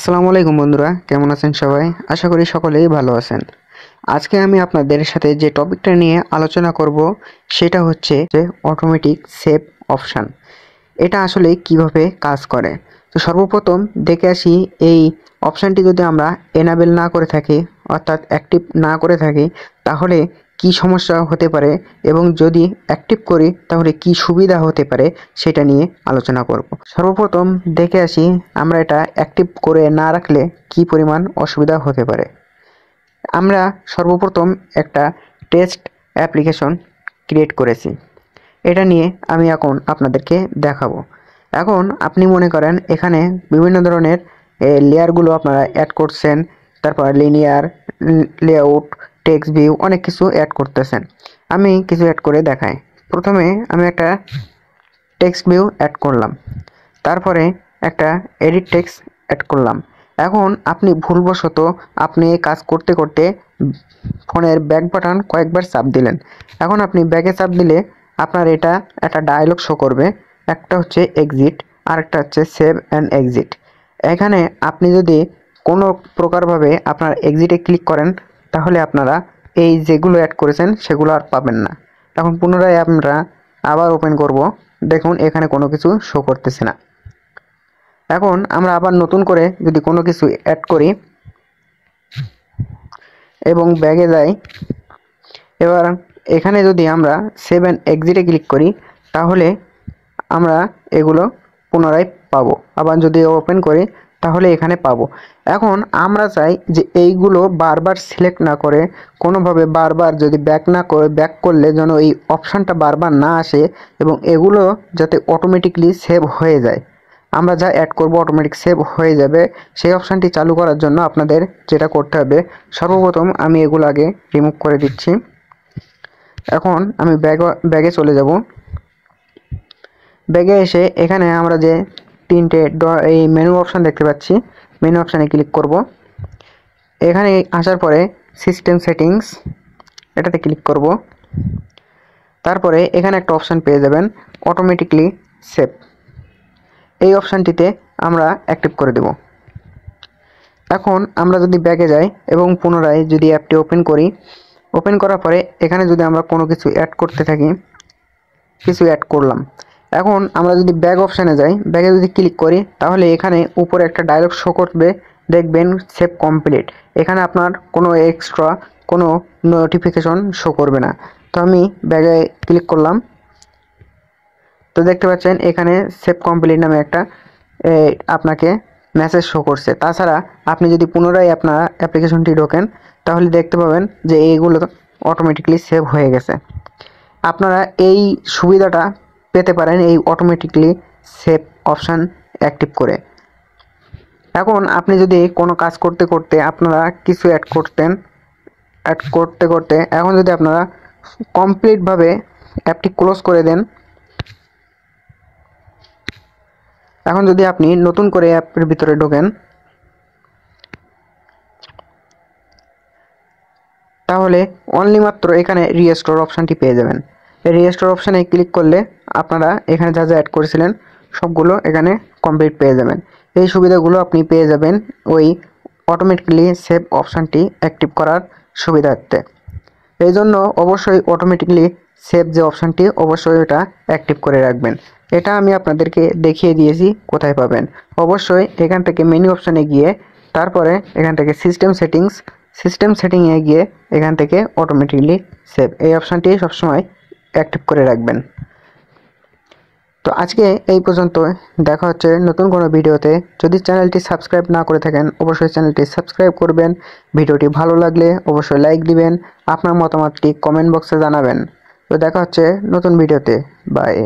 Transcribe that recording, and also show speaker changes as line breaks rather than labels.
আসসালামু আলাইকুম বন্ধুরা, কেমন আছেন সবাই? আশা করি সকলেই ভালো আছেন। আজকে আমি আপনাদের সাথে যে টপিকটা নিয়ে আলোচনা করব সেটা হচ্ছে যে অটোমেটিক সেভ অপশান। এটা আসলে কিভাবে কাজ করে। তো সর্বপ্রথম দেখে আসি এই অপশানটি যদি আমরা এনাবেল না করে থাকি অর্থাৎ অ্যাক্টিভ না করে থাকি তাহলে কি সমস্যা হতে পারে এবং যদি অ্যাক্টিভ করি তাহলে কি সুবিধা হতে পারে সেটা নিয়ে আলোচনা করব। সর্বপ্রথম দেখে আসি আমরা এটা অ্যাক্টিভ করে না রাখলে কি পরিমাণ অসুবিধা হতে পারে। আমরা সর্বপ্রথম একটা টেস্ট অ্যাপ্লিকেশন ক্রিয়েট করেছি। এটা নিয়ে আমি এখন আপনাদেরকে দেখাবো। এখন আপনি মনে করেন এখানে বিভিন্ন ধরনের লেয়ারগুলো আপনারা অ্যাড করছেন, তারপর লিনিয়ার, লেআউট, টেক্সট ভিউ অনেক কিছু অ্যাড করতেছেন। আমি কিছু অ্যাড করে দেখাই। প্রথমে আমি একটা টেক্সট ভিউ অ্যাড করলাম, তারপরে একটা এডিট টেক্সট অ্যাড করলাম। এখন আপনি ভুলবশত আপনি কাজ করতে করতে ফোনের ব্যাক বাটন কয়েকবার চাপ দিলেন। এখন আপনি ব্যাকে চাপ দিলে আপনার এটা একটা ডায়লগ শো করবে। একটা হচ্ছে এক্সিট আর একটা হচ্ছে সেভ অ্যান্ড এক্সিট। এখানে আপনি যদি কোনো প্রকারভাবে আপনার এক্সিটে ক্লিক করেন তাহলে আপনারা এই যেগুলো অ্যাড করেছেন সেগুলো আর পাবেন না। এখন পুনরায় আমরা আবার ওপেন করব, দেখুন এখানে কোনো কিছু শো করতেছে না। এখন আমরা আবার নতুন করে যদি কোনো কিছু অ্যাড করি এবং ব্যাগে যাই, এবার এখানে যদি আমরা সেভ অ্যান্ড এক্সিটে ক্লিক করি তাহলে আমরা এগুলো পুনরায় পাবো। আবার যদি ওপেন করি তাহলে এখানে পাবো। এখন আমরা চাই যে এইগুলো বারবার সিলেক্ট না করে কোনোভাবে বারবার যদি ব্যাক করলে যেন এই অপশানটা বারবার না আসে এবং এগুলো যাতে অটোমেটিকলি সেভ হয়ে যায়। আমরা যা অ্যাড করব অটোমেটিক সেভ হয়ে যাবে। সেই অপশানটি চালু করার জন্য আপনাদের যেটা করতে হবে, সর্বপ্রথম আমি এগুলো আগে রিমুভ করে দিচ্ছি। এখন আমি ব্যাগে চলে যাব। ব্যাগে এসে এখানে আমরা যে তিনটে এই মেনু অপশান দেখতে পাচ্ছি, মেনু অপশানে ক্লিক করব। এখানে আসার পরে সিস্টেম সেটিংস এটাতে ক্লিক করব। তারপরে এখানে একটা অপশান পেয়ে যাবেন অটোমেটিকলি সেভ। এই অপশানটিতে আমরা অ্যাক্টিভ করে দেব। এখন আমরা যদি ব্যাগে যাই এবং পুনরায় যদি অ্যাপটি ওপেন করি, ওপেন করার পরে এখানে যদি আমরা কোনো কিছু অ্যাড করতে থাকি, কিছু অ্যাড করলাম। এখন আমরা যদি ব্যাগ অপশানে যাই, ব্যাগে যদি ক্লিক করি তাহলে এখানে উপরে একটা ডায়লগ শো করবে, দেখবেন সেভ কমপ্লিট। এখানে আপনার কোনো এক্সট্রা কোনো নোটিফিকেশন শো করবে না। তো আমি ব্যাগে ক্লিক করলাম, তো দেখতে পাচ্ছেন এখানে সেভ কমপ্লিট নামে একটা আপনাকে মেসেজ শো করছে। তাছাড়া আপনি যদি পুনরায় আপনার অ্যাপ্লিকেশনটি ঢোকেন তাহলে দেখতে পাবেন যে এইগুলো অটোমেটিকলি সেভ হয়ে গেছে। আপনারা এই সুবিধাটা পেতে পারেন এই অটোমেটিকলি সেভ অপশান অ্যাক্টিভ করে। এখন আপনি যদি কোনো কাজ করতে করতে আপনারা কিছু অ্যাড করতে এখন যদি আপনারা কমপ্লিটভাবে অ্যাপটি ক্লোজ করে দেন, এখন যদি আপনি নতুন করে অ্যাপের ভিতরে ঢোকেন তাহলে অনলি মাত্র এখানে রিস্টোর অপশানটি পেয়ে যাবেন। এই রিস্টোর অপশানে ক্লিক করলে আপনারা এখানে যা যা অ্যাড করেছিলেন সবগুলো এখানে কমপ্লিট পেয়ে যাবেন। এই সুবিধাগুলো আপনি পেয়ে যাবেন ওই অটোমেটিকলি সেভ অপশানটি অ্যাক্টিভ করার সুবিধার্থে। এই জন্য অবশ্যই অটোমেটিকলি সেভ যে অপশানটি অবশ্যই এটা অ্যাক্টিভ করে রাখবেন। এটা আমি আপনাদেরকে দেখিয়ে দিয়েছি কোথায় পাবেন। অবশ্যই এখান থেকে মেনু অপশানে গিয়ে তারপরে এখান থেকে সিস্টেম সেটিংয়ে গিয়ে এখান থেকে অটোমেটিকলি সেভ এই অপশানটি সবসময় অ্যাক্টিভ করে রাখবেন। তো আজকে এই পর্যন্ত, দেখা হচ্ছে নতুন কোনো ভিডিওতে। যদি চ্যানেলটি সাবস্ক্রাইব না করে থাকেন অবশ্যই চ্যানেলটি সাবস্ক্রাইব করবেন। ভিডিওটি ভালো লাগলে অবশ্যই লাইক দিবেন, আপনার মতামতটি কমেন্ট বক্সে জানাবেন। তো দেখা হচ্ছে নতুন ভিডিওতে। বাই।